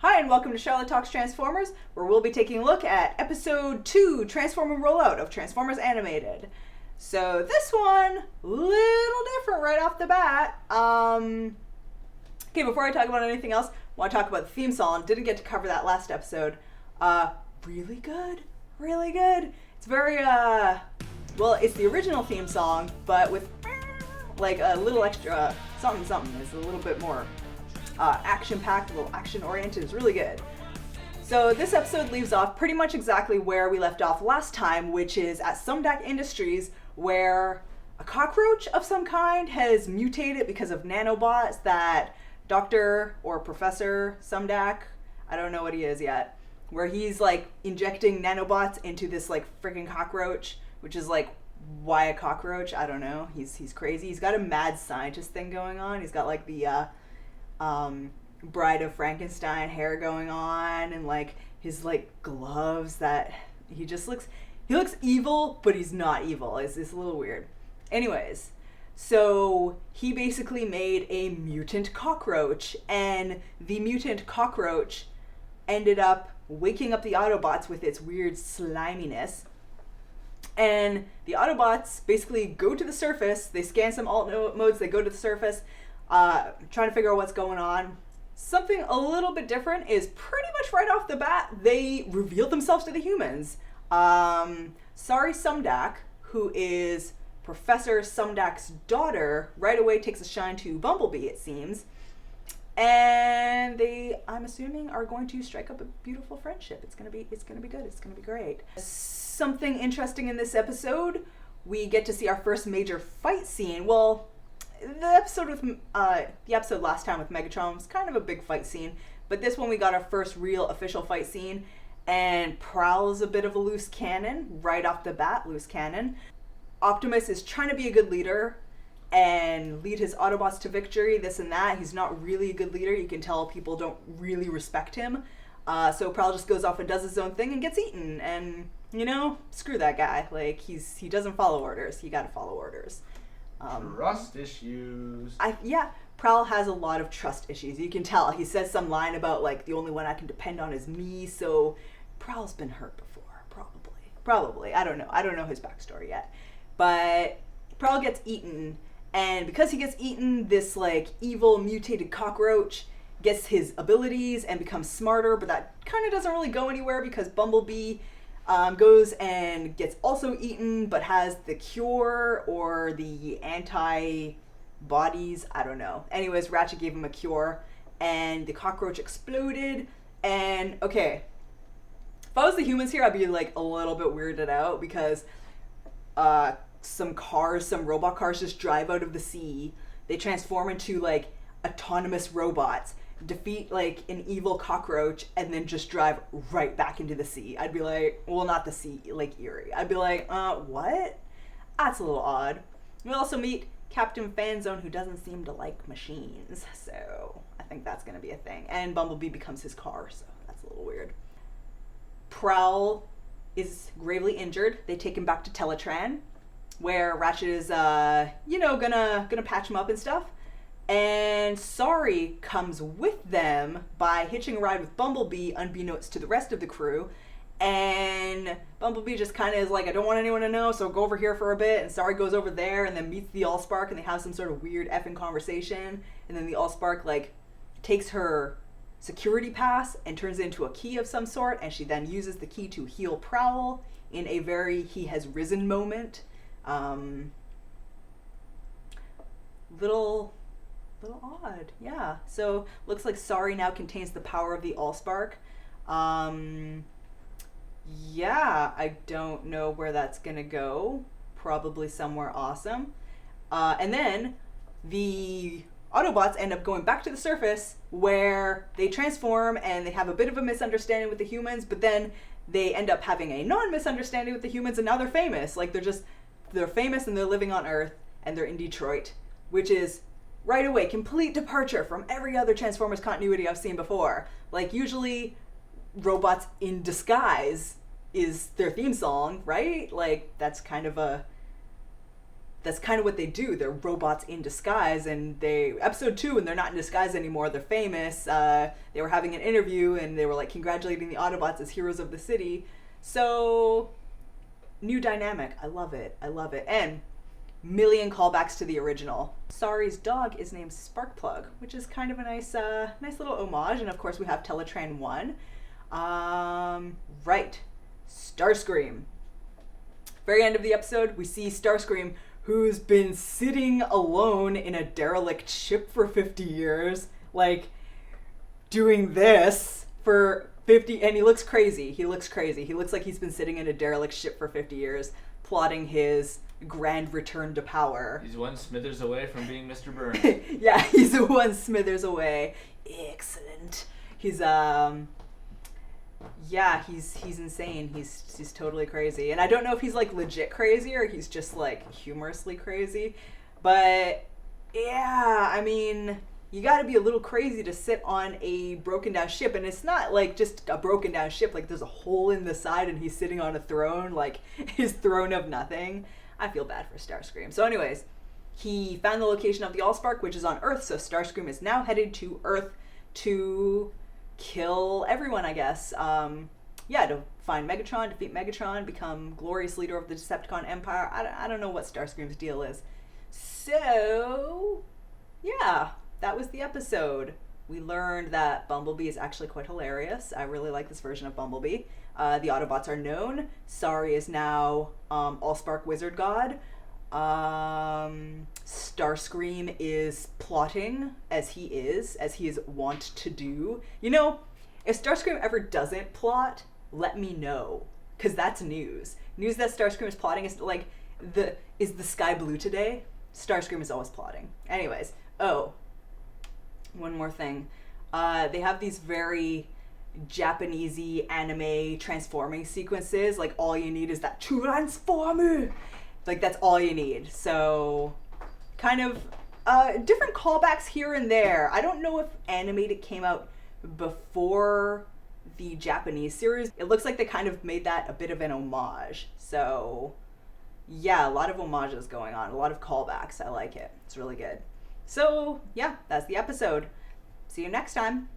Hi, and welcome to Charlotte Talks Transformers, where we'll be taking a look at Episode 2, Transformer Rollout of Transformers Animated. So this one, little different right off the bat. Okay, before I talk about anything else, I want to talk about the theme song. Didn't get to cover that last episode. Really good. Really good. It's very, well, it's the original theme song, but with, like, a little extra something. It's a little bit more action-packed, a little action-oriented. It's really good. So this episode leaves off pretty much exactly where we left off last time, which is at Sumdac Industries, where a cockroach of some kind has mutated because of nanobots that Dr. or Professor Sumdac, I don't know what he is yet, where he's like injecting nanobots into this like freaking cockroach, which is like, why a cockroach? I don't know. He's crazy. He's got a mad scientist thing going on. He's got like the Bride of Frankenstein hair going on, and like his like gloves that he looks evil, but he's not evil. It's a little weird. Anyways, so he basically made a mutant cockroach, and the mutant cockroach ended up waking up the Autobots with its weird sliminess. And the Autobots basically go to the surface, they scan some alt modes, they go to the surface, trying to figure out what's going on. Something a little bit different is pretty much right off the bat, they reveal themselves to the humans. Sari Sumdac, who is Professor Sumdac's daughter, right away takes a shine to Bumblebee, it seems. And they, I'm assuming, are going to strike up a beautiful friendship. It's gonna be good. It's gonna be great. Something interesting in this episode, we get to see our first major fight scene. Well, the episode last time with Megatron was kind of a big fight scene, but this one we got our first real official fight scene, and Prowl's a bit of a loose cannon right off the bat. Loose cannon. Optimus is trying to be a good leader and lead his Autobots to victory, this and that. He's not really a good leader. You can tell people don't really respect him. So Prowl just goes off and does his own thing and gets eaten. And, you know, screw that guy. Like, he doesn't follow orders. You gotta follow orders. Trust issues. Prowl has a lot of trust issues. You can tell. He says some line about, like, the only one I can depend on is me. So Prowl's been hurt before, probably. I don't know his backstory yet. But Prowl gets eaten. And because he gets eaten, this like evil mutated cockroach gets his abilities and becomes smarter, but that kind of doesn't really go anywhere because Bumblebee goes and gets also eaten, but has the cure or the antibodies, I don't know. Anyways, Ratchet gave him a cure, and the cockroach exploded. And okay, if I was the humans here, I'd be like a little bit weirded out because some robot cars just drive out of the sea. They transform into like autonomous robots, defeat like an evil cockroach, and then just drive right back into the sea. I'd be like, well, not the sea, like Erie. I'd be like, what? That's a little odd. We also meet Captain Fanzone, who doesn't seem to like machines, so I think that's gonna be a thing. And Bumblebee becomes his car, so that's a little weird. Prowl is gravely injured. They take him back to Teletran, where Ratchet is, gonna patch him up and stuff. And Sari comes with them by hitching a ride with Bumblebee, unbeknownst to the rest of the crew. And Bumblebee just kind of is like, I don't want anyone to know, so go over here for a bit. And Sari goes over there and then meets the Allspark, and they have some sort of weird effing conversation. And then the Allspark, like, takes her security pass and turns it into a key of some sort, and she then uses the key to heal Prowl in a very he has risen moment. Little odd, yeah. So looks like Sari now contains the power of the Allspark. Yeah, I don't know where that's gonna go. Probably somewhere awesome. And then the Autobots end up going back to the surface, where they transform and they have a bit of a misunderstanding with the humans, but then they end up having a non-misunderstanding with the humans, and now they're famous. Like, they're famous and they're living on Earth, and they're in Detroit, which is right away complete departure from every other Transformers continuity I've seen before. Like, usually robots in disguise is their theme song, right? Like, that's kind of that's kind of what they do. They're robots in disguise, and episode 2, and they're not in disguise anymore. They're famous. They were having an interview, and they were like congratulating the Autobots as heroes of the city. So, new dynamic. I love it. And million callbacks to the original. Sari's dog is named Sparkplug, which is kind of a nice little homage. And of course, we have Teletran 1. Right, Starscream. Very end of the episode, we see Starscream, who's been sitting alone in a derelict ship for 50 years, like, doing this for 50, and he looks crazy. He looks like he's been sitting in a derelict ship for 50 years, plotting his grand return to power. He's one Smithers away from being Mr. Burns. Yeah, he's one Smithers away. Excellent. He's he's insane. He's totally crazy. And I don't know if he's like legit crazy or he's just like humorously crazy. But yeah, I mean, you got to be a little crazy to sit on a broken down ship, and it's not like just a broken down ship, like there's a hole in the side and he's sitting on a throne, like his throne of nothing. I feel bad for Starscream. So anyways, he found the location of the Allspark, which is on Earth, so Starscream is now headed to Earth to kill everyone, I guess. To find Megatron, defeat Megatron, become glorious leader of the Decepticon Empire. I don't know what Starscream's deal is. So, yeah, that was the episode. We learned that Bumblebee is actually quite hilarious. I really like this version of Bumblebee. The Autobots are known. Sari is now Allspark Wizard God. Starscream is plotting as he is wont to do. You know, if Starscream ever doesn't plot, let me know, because that's news. News that Starscream is plotting is like, is the sky blue today? Starscream is always plotting. Anyways, one more thing. They have these very Japanesey anime transforming sequences. Like, all you need is that transformer. Like, that's all you need. So, kind of different callbacks here and there. I don't know if Animated came out before the Japanese series. It looks like they kind of made that a bit of an homage. So, yeah, a lot of homages going on. A lot of callbacks. I like it. It's really good. So, yeah, that's the episode. See you next time.